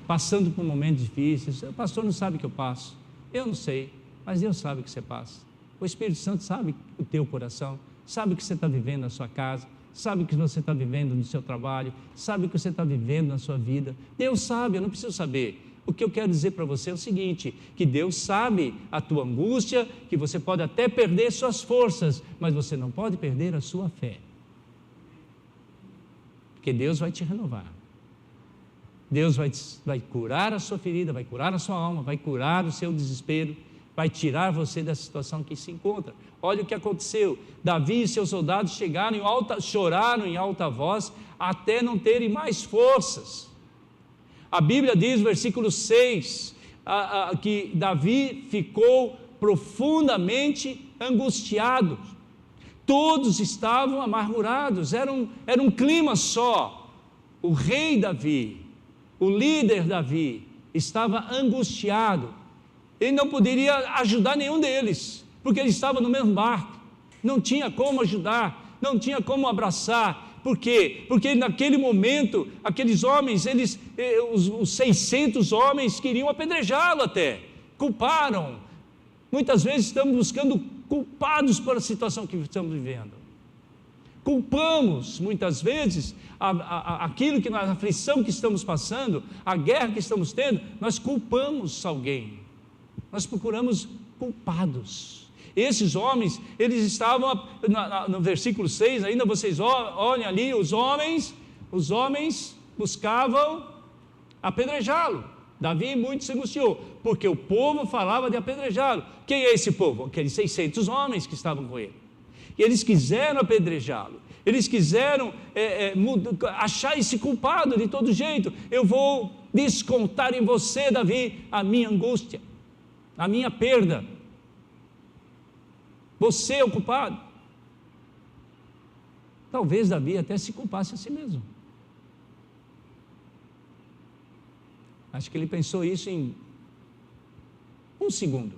passando por momentos difíceis. O pastor não sabe o que eu passo, eu não sei, mas Deus sabe o que você passa. O Espírito Santo sabe o teu coração, sabe o que você está vivendo na sua casa, sabe o que você está vivendo no seu trabalho, sabe o que você está vivendo na sua vida. Deus sabe, eu não preciso saber. O que eu quero dizer para você é o seguinte, que Deus sabe a tua angústia, que você pode até perder suas forças, mas você não pode perder a sua fé, porque Deus vai te renovar. Deus vai curar a sua ferida, vai curar a sua alma, vai curar o seu desespero, vai tirar você da situação que se encontra. Olha o que aconteceu, Davi e seus soldados choraram em alta voz, até não terem mais forças. A Bíblia diz, versículo 6, que Davi ficou profundamente angustiado. Todos estavam amargurados, era um clima só. O rei Davi, o líder Davi, estava angustiado. Ele não poderia ajudar nenhum deles, porque ele estava no mesmo barco. Não tinha como ajudar, não tinha como abraçar. Por quê? Porque naquele momento, aqueles homens, os 600 homens queriam apedrejá-lo até, culparam. Muitas vezes estamos buscando culpados pela situação que estamos vivendo. Culpamos, muitas vezes, aquilo que a aflição que estamos passando, a guerra que estamos tendo, nós culpamos alguém. Nós procuramos culpados. Esses homens, eles estavam, no versículo 6, ainda vocês olhem ali, os homens buscavam apedrejá-lo. Davi muito se angustiou, porque o povo falava de apedrejá-lo. Quem é esse povo? Aqueles 600 homens que estavam com ele. E eles quiseram apedrejá-lo, eles quiseram achar esse culpado de todo jeito. Eu vou descontar em você, Davi, a minha angústia, a minha perda. Você é o culpado. Talvez Davi até se culpasse a si mesmo. Acho que ele pensou isso em um segundo.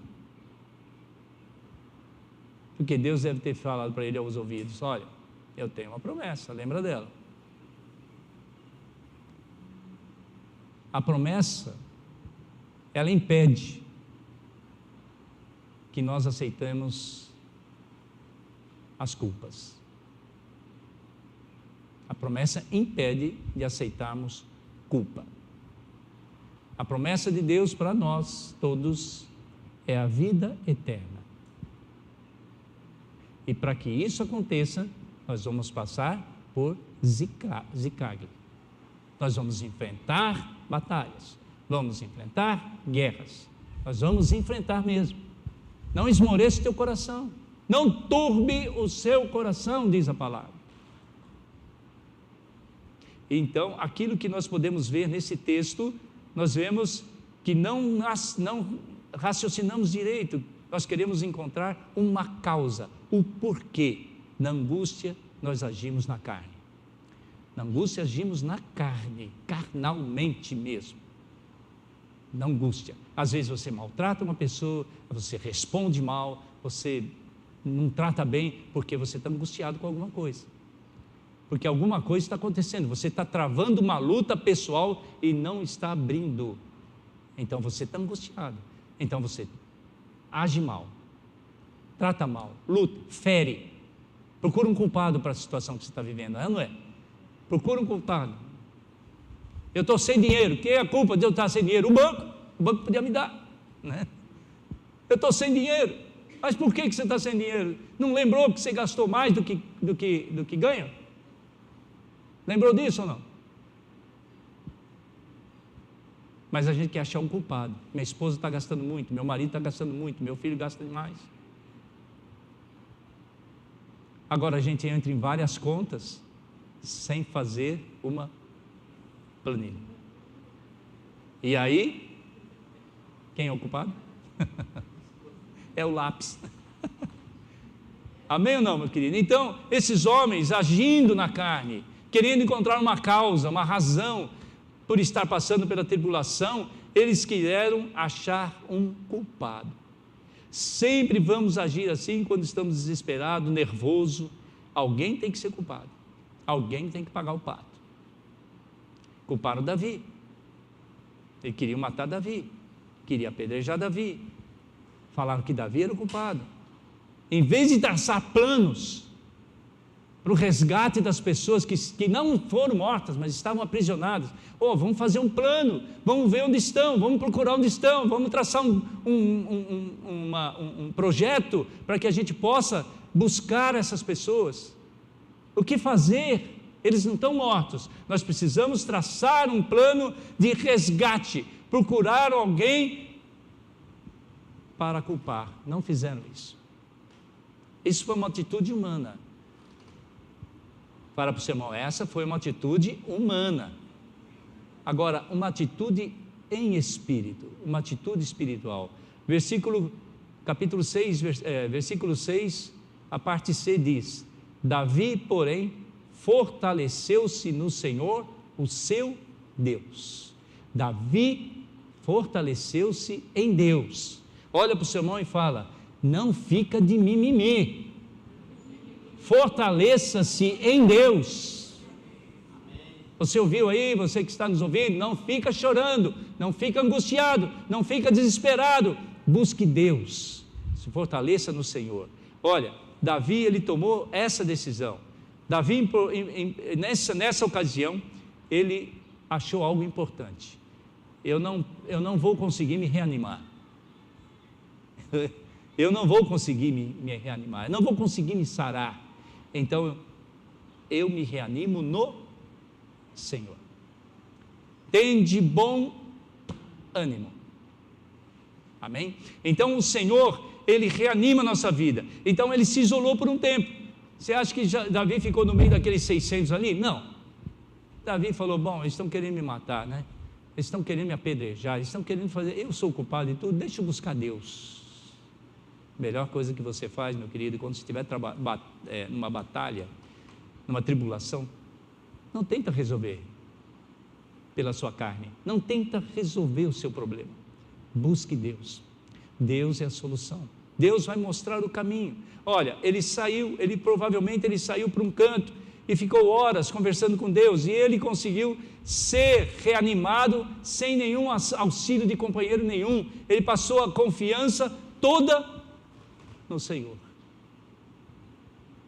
Porque Deus deve ter falado para ele aos ouvidos: olha, eu tenho uma promessa, lembra dela. A promessa, ela impede que nós aceitemos as culpas. A promessa impede de aceitarmos culpa. A promessa de Deus para nós todos é a vida eterna. E para que isso aconteça, nós vamos passar por Ziclag. Nós vamos enfrentar batalhas, vamos enfrentar guerras, nós vamos enfrentar mesmo. Não esmoreça o teu coração, não turbe o seu coração, diz a palavra. Então, aquilo que nós podemos ver nesse texto, nós vemos que não raciocinamos direito, nós queremos encontrar uma causa, o porquê. Na angústia, nós agimos na carne. Na angústia, agimos na carne, carnalmente mesmo. Na angústia. Às vezes você maltrata uma pessoa, você responde mal, você não trata bem, porque você está angustiado com alguma coisa. porque alguma coisa está acontecendo, você está travando uma luta pessoal e não está abrindo. Então você está angustiado, então você age mal, trata mal, luta, fere, procura um culpado para a situação que você está vivendo, não é? Procura um culpado. Eu estou sem dinheiro, quem é a culpa de eu estar sem dinheiro? O banco podia me dar, né? Eu estou sem dinheiro, mas por que você está sem dinheiro? Não lembrou que você gastou mais do que ganha? Lembrou disso ou não? Mas a gente quer achar um culpado. Minha esposa está gastando muito, meu marido está gastando muito, meu filho gasta demais. Agora a gente entra em várias contas sem fazer uma planilha. E aí, quem é o culpado? É o lápis. Amém ou não, meu querido? Então, esses homens agindo na carne, querendo encontrar uma causa, uma razão, por estar passando pela tribulação, eles quiseram achar um culpado. Sempre vamos agir assim quando estamos desesperados, nervosos. Alguém tem que ser culpado, alguém tem que pagar o pato. Culparam Davi, eles queriam matar Davi, queriam apedrejar Davi, falaram que Davi era o culpado. Em vez de traçar planos para o resgate das pessoas que não foram mortas, mas estavam aprisionadas, vamos fazer um plano, vamos ver onde estão, vamos procurar onde estão, vamos traçar um projeto para que a gente possa buscar essas pessoas. O que fazer? Eles não estão mortos, nós precisamos traçar um plano de resgate, procurar alguém para culpar. Não fizeram isso. Isso foi uma atitude humana. Para o sermão, essa foi uma atitude humana. Agora, uma atitude em espírito, uma atitude espiritual. Capítulo 6, versículo 6, a parte C diz: Davi, porém, fortaleceu-se no Senhor, o seu Deus. Davi fortaleceu-se em Deus. Olha para o seu irmão e fala: não fica de mimimi, fortaleça-se em Deus. Você ouviu aí, você que está nos ouvindo, não fica chorando, não fica angustiado, não fica desesperado, busque Deus, se fortaleça no Senhor. Olha, Davi, ele tomou essa decisão. Davi, nessa ocasião, ele achou algo importante. Eu não vou conseguir me reanimar. Eu não vou conseguir me reanimar, eu não vou conseguir me sarar. Então, eu me reanimo no Senhor. Tende bom ânimo. Amém? Então, o Senhor, Ele reanima a nossa vida. Então, Ele se isolou por um tempo. Você acha que Davi ficou no meio daqueles 600 ali? Não. Davi falou: bom, eles estão querendo me matar, né? Eles estão querendo me apedrejar, eles estão querendo fazer, eu sou o culpado de tudo, deixa eu buscar Deus. Melhor coisa que você faz, meu querido, quando você estiver numa batalha, numa tribulação, não tenta resolver pela sua carne, não tenta resolver o seu problema, busque Deus. Deus é a solução, Deus vai mostrar o caminho. Olha, provavelmente ele saiu para um canto e ficou horas conversando com Deus, e ele conseguiu ser reanimado sem nenhum auxílio de companheiro nenhum. Ele passou a confiança toda no Senhor,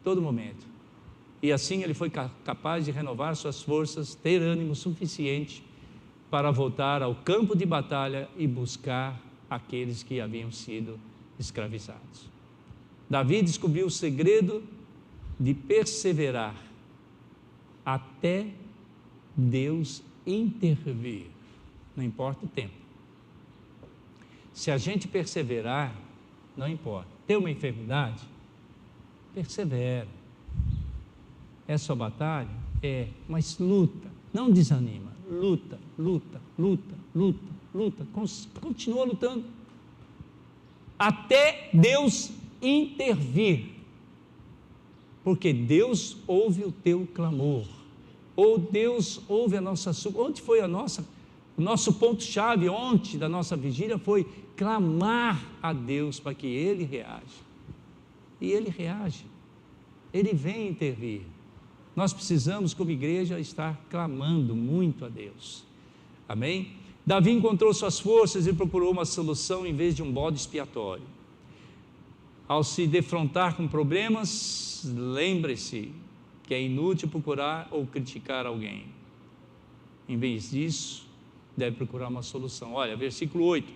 todo momento, e assim ele foi capaz de renovar suas forças, ter ânimo suficiente para voltar ao campo de batalha e buscar aqueles que haviam sido escravizados. Davi descobriu o segredo de perseverar até Deus intervir, não importa o tempo. Se a gente perseverar, não importa. Tem uma enfermidade? Persevera. É sua batalha? É, mas luta, não desanima. Luta, luta, luta, luta, luta. Continua lutando. Até Deus intervir. Porque Deus ouve o teu clamor. Ou Deus ouve a nossa súplica. Onde foi o nosso ponto-chave ontem da nossa vigília? Foi clamar a Deus para que Ele reaja. E Ele reage. Ele vem intervir. Nós precisamos, como igreja, estar clamando muito a Deus. Amém? Davi encontrou suas forças e procurou uma solução em vez de um bode expiatório. Ao se defrontar com problemas, lembre-se que é inútil procurar ou criticar alguém. Em vez disso, deve procurar uma solução. Olha, versículo 8.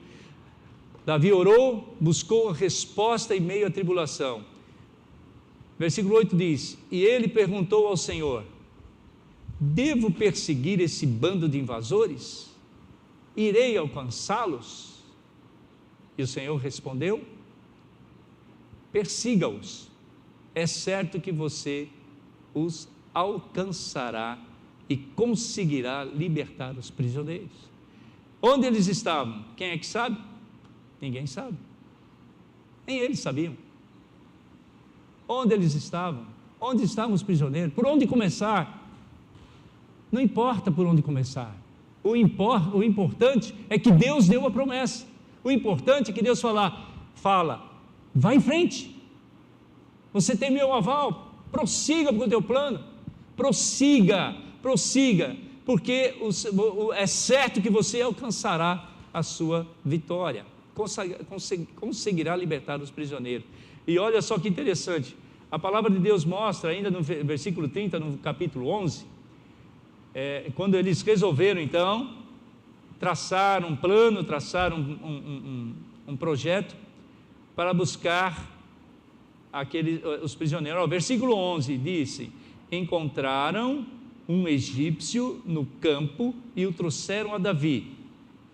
Davi orou, buscou a resposta em meio à tribulação. Versículo 8 diz: e ele perguntou ao Senhor: devo perseguir esse bando de invasores? Irei alcançá-los? E o Senhor respondeu: persiga-os, é certo que você os alcançará e conseguirá libertar os prisioneiros. Onde eles estavam? Quem é que sabe? Ninguém sabe, nem eles sabiam. Onde eles estavam? Onde estavam os prisioneiros? Por onde começar? Não importa por onde começar. O importante é que Deus deu a promessa. O importante é que Deus fala, vai em frente. Você tem meu aval, prossiga com o teu plano. Prossiga, porque é certo que você alcançará a sua vitória. Conseguirá libertar os prisioneiros. E olha só que interessante, a palavra de Deus mostra ainda no versículo 30, no capítulo 11, quando eles resolveram então traçar um plano, traçar um projeto para buscar os prisioneiros. Versículo 11 disse: encontraram um egípcio no campo e o trouxeram a Davi.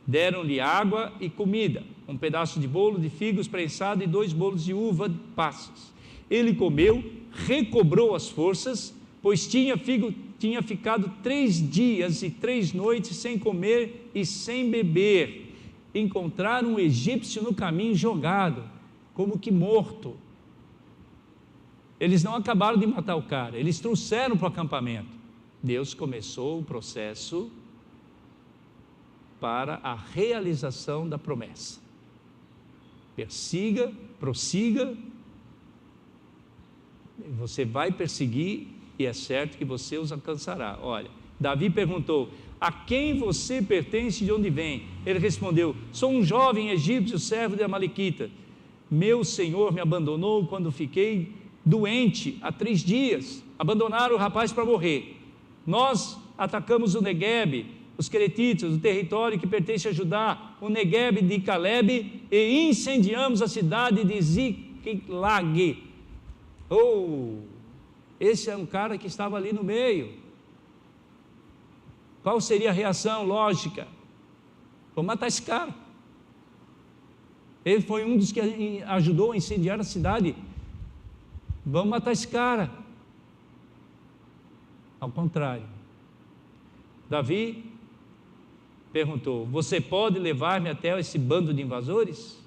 Deram-lhe água e comida, um pedaço de bolo de figos prensado e 2 bolos de uva de passas. Ele comeu, recobrou as forças, pois tinha ficado 3 dias e 3 noites sem comer e sem beber. Encontraram um egípcio no caminho jogado, como que morto. Eles não acabaram de matar o cara, eles trouxeram para o acampamento. Deus começou o processo para a realização da promessa. Prossiga, você vai perseguir e é certo que você os alcançará. Olha, Davi perguntou: a quem você pertence e de onde vem? Ele respondeu: sou um jovem egípcio, servo de Amalequita. Meu senhor me abandonou quando fiquei doente há 3 dias. Abandonaram o rapaz para morrer. Nós atacamos o Neguebe, os queretitas, o território que pertence a Judá, o Neguebe de Calebe, e incendiamos a cidade de Ziklag. Esse é um cara que estava ali no meio. Qual seria a reação lógica? Vou matar esse cara. Ele foi um dos que ajudou a incendiar a cidade. Vamos matar esse cara. Ao contrário, Davi perguntou: você pode levar-me até esse bando de invasores?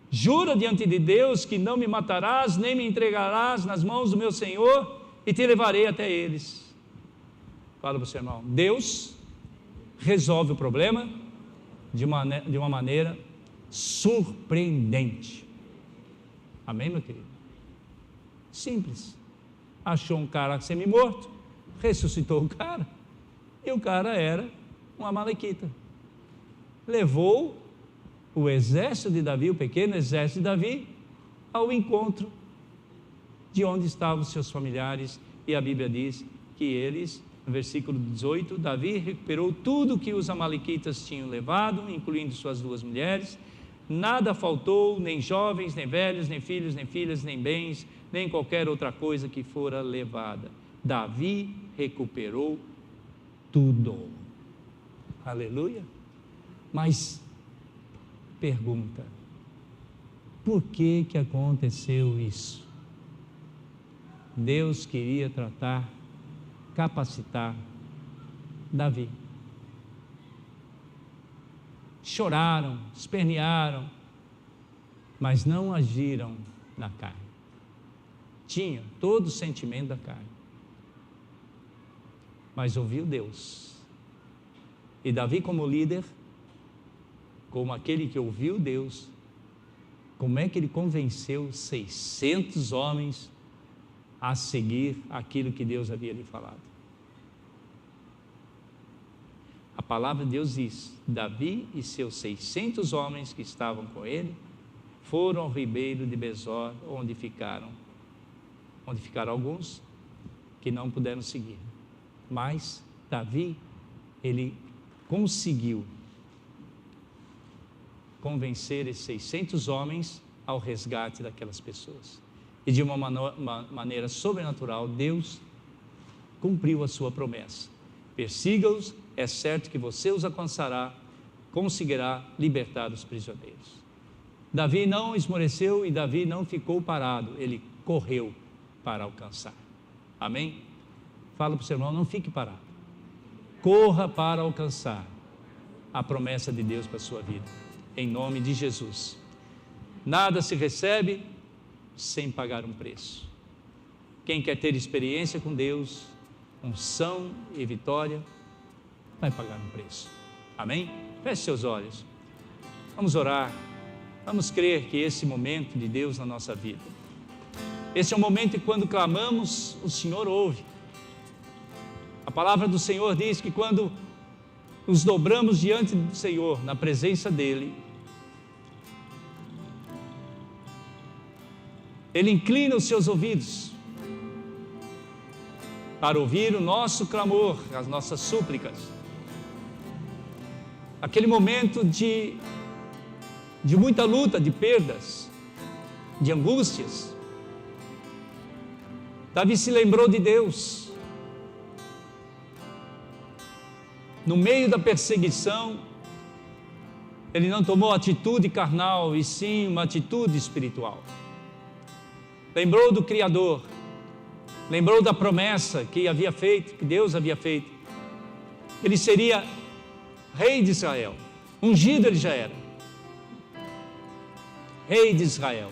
Jura diante de Deus que não me matarás, nem me entregarás nas mãos do meu Senhor, e te levarei até eles. Fala para o seu irmão: Deus resolve o problema de uma maneira surpreendente. Amém, meu querido? Simples. Achou um cara semi-morto, ressuscitou o cara, e o cara era um amalequita. Levou o exército de Davi, o pequeno exército de Davi, ao encontro de onde estavam seus familiares, e a Bíblia diz que eles, no versículo 18, Davi recuperou tudo que os amalequitas tinham levado, incluindo suas 2 mulheres. Nada faltou, nem jovens, nem velhos, nem filhos, nem filhas, nem bens, nem qualquer outra coisa que fora levada. Davi recuperou tudo. Aleluia. Mas pergunta: por que aconteceu isso? Deus queria capacitar Davi. Choraram, espernearam, mas não agiram na carne. Tinha todo o sentimento da carne, mas ouviu Deus. E Davi, como líder, como aquele que ouviu Deus, como é que ele convenceu 600 homens a seguir aquilo que Deus havia lhe falado. A palavra de Deus diz: Davi e seus 600 homens que estavam com ele foram ao ribeiro de Besor, onde ficaram alguns que não puderam seguir. Mas Davi, ele conseguiu convencer esses 600 homens ao resgate daquelas pessoas. E de uma maneira sobrenatural, Deus cumpriu a sua promessa. Persiga-os, é certo que você os alcançará, conseguirá libertar os prisioneiros. Davi não esmoreceu e Davi não ficou parado, ele correu para alcançar. Amém? Fala para o seu irmão, não fique parado. Corra para alcançar a promessa de Deus para a sua vida, em nome de Jesus. Nada se recebe sem pagar um preço. Quem quer ter experiência com Deus, unção e vitória, vai pagar um preço. Amém? Feche seus olhos. Vamos orar. Vamos crer que esse momento de Deus na nossa vida, esse é o momento em que quando clamamos, o Senhor ouve. A palavra do Senhor diz que quando nos dobramos diante do Senhor, na presença dEle, Ele inclina os seus ouvidos para ouvir o nosso clamor, as nossas súplicas. Aquele momento de muita luta, de perdas, de angústias. Davi se lembrou de Deus. No meio da perseguição, ele não tomou atitude carnal, e sim uma atitude espiritual. Lembrou do Criador, lembrou da promessa que havia feito, que Deus havia feito. Ele seria rei de Israel, ungido ele já era, rei de Israel.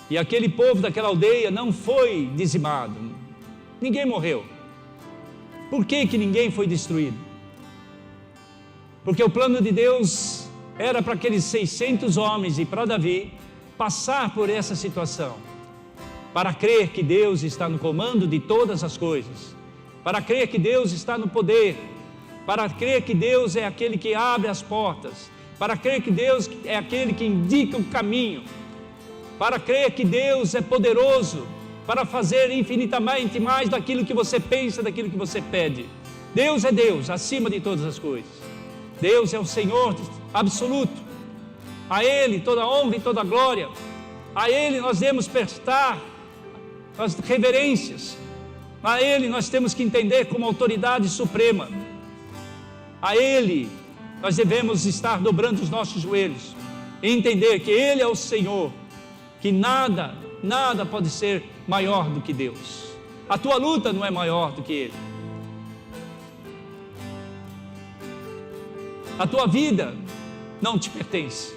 E aquele povo daquela aldeia não foi dizimado, ninguém morreu. Por que ninguém foi destruído? Porque o plano de Deus era para aqueles 600 homens e para Davi passar por essa situação, para crer que Deus está no comando de todas as coisas, para crer que Deus está no poder, para crer que Deus é aquele que abre as portas, para crer que Deus é aquele que indica o caminho, para crer que Deus é poderoso para fazer infinitamente mais daquilo que você pensa, daquilo que você pede. Deus é Deus, acima de todas as coisas. Deus é o Senhor absoluto. A Ele toda a honra e toda a glória. A Ele nós devemos prestar as reverências. A Ele nós temos que entender como autoridade suprema. A Ele nós devemos estar dobrando os nossos joelhos e entender que Ele é o Senhor, que nada pode ser maior do que Deus. A tua luta não é maior do que Ele. A tua vida não te pertence.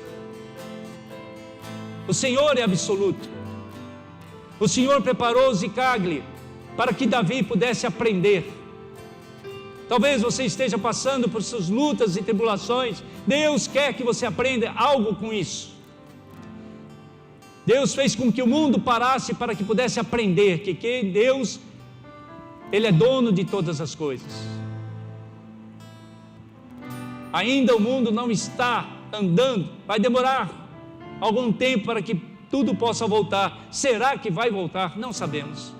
O Senhor é absoluto. O Senhor preparou Ziclague para que Davi pudesse aprender. Talvez você esteja passando por suas lutas e tribulações. Deus quer que você aprenda algo com isso. Deus fez com que o mundo parasse para que pudesse aprender que Deus, Ele é dono de todas as coisas. Ainda o mundo não está andando, vai demorar algum tempo para que tudo possa voltar. Será que vai voltar? Não sabemos.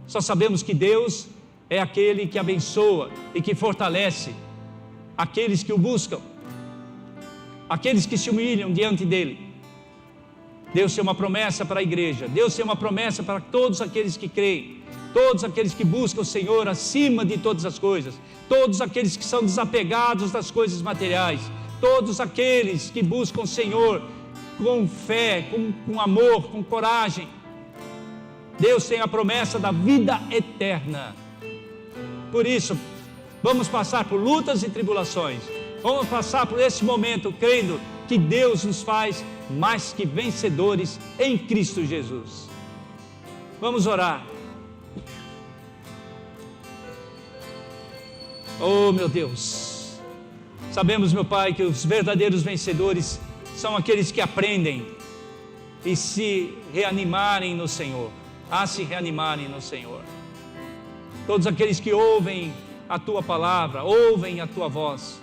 Só sabemos que Deus é aquele que abençoa e que fortalece aqueles que o buscam, aqueles que se humilham diante dEle. Deus tem uma promessa para a igreja, Deus tem uma promessa para todos aqueles que creem, todos aqueles que buscam o Senhor acima de todas as coisas, todos aqueles que são desapegados das coisas materiais, todos aqueles que buscam o Senhor com fé, com amor, com coragem. Deus tem a promessa da vida eterna. Por isso, vamos passar por lutas e tribulações, vamos passar por esse momento crendo que Deus nos faz mais que vencedores em Cristo Jesus. Vamos orar. Oh, meu Deus, sabemos, meu Pai, que os verdadeiros vencedores são aqueles que aprendem e se reanimarem no Senhor, a se reanimarem no Senhor. Todos aqueles que ouvem a Tua palavra, ouvem a Tua voz,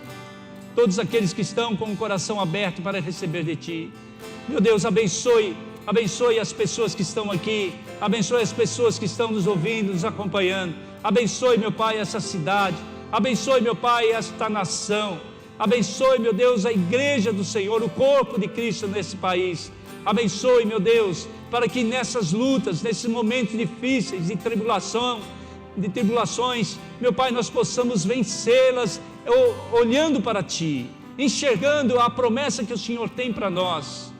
todos aqueles que estão com o coração aberto para receber de Ti, meu Deus, abençoe as pessoas que estão aqui, abençoe as pessoas que estão nos ouvindo, nos acompanhando, abençoe, meu Pai, essa cidade, abençoe, meu Pai, esta nação, abençoe, meu Deus, a igreja do Senhor, o corpo de Cristo nesse país, abençoe, meu Deus, para que nessas lutas, nesses momentos difíceis de tribulações, meu Pai, nós possamos vencê-las, olhando para Ti, enxergando a promessa que o Senhor tem para nós.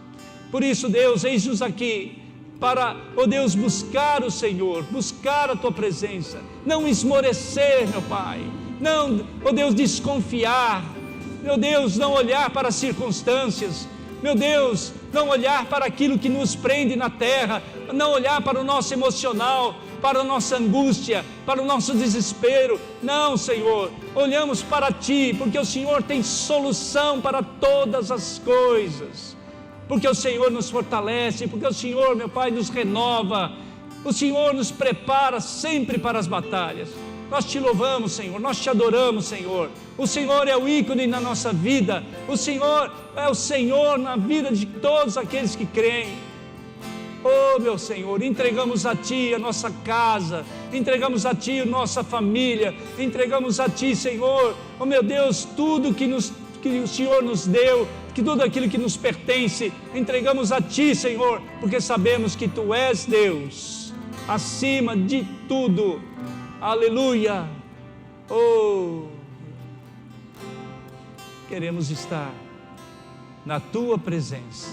Por isso, Deus, eis-nos aqui para, ó Deus, buscar o Senhor, buscar a Tua presença, não esmorecer, meu Pai, não, ó Deus, desconfiar, meu Deus, não olhar para as circunstâncias, meu Deus, não olhar para aquilo que nos prende na terra, não olhar para o nosso emocional, para a nossa angústia, para o nosso desespero. Não, Senhor, olhamos para Ti, porque o Senhor tem solução para todas as coisas, porque o Senhor nos fortalece, porque o Senhor, meu Pai, nos renova, o Senhor nos prepara sempre para as batalhas. Nós Te louvamos, Senhor, nós Te adoramos, Senhor. O Senhor é o ícone na nossa vida, o Senhor é o Senhor na vida de todos aqueles que creem. Oh, meu Senhor, entregamos a Ti a nossa casa, entregamos a Ti a nossa família, entregamos a Ti, Senhor, oh meu Deus, tudo que o Senhor nos deu, que tudo aquilo que nos pertence, entregamos a Ti, Senhor, porque sabemos que Tu és Deus, acima de tudo. Aleluia! Oh, queremos estar na Tua presença.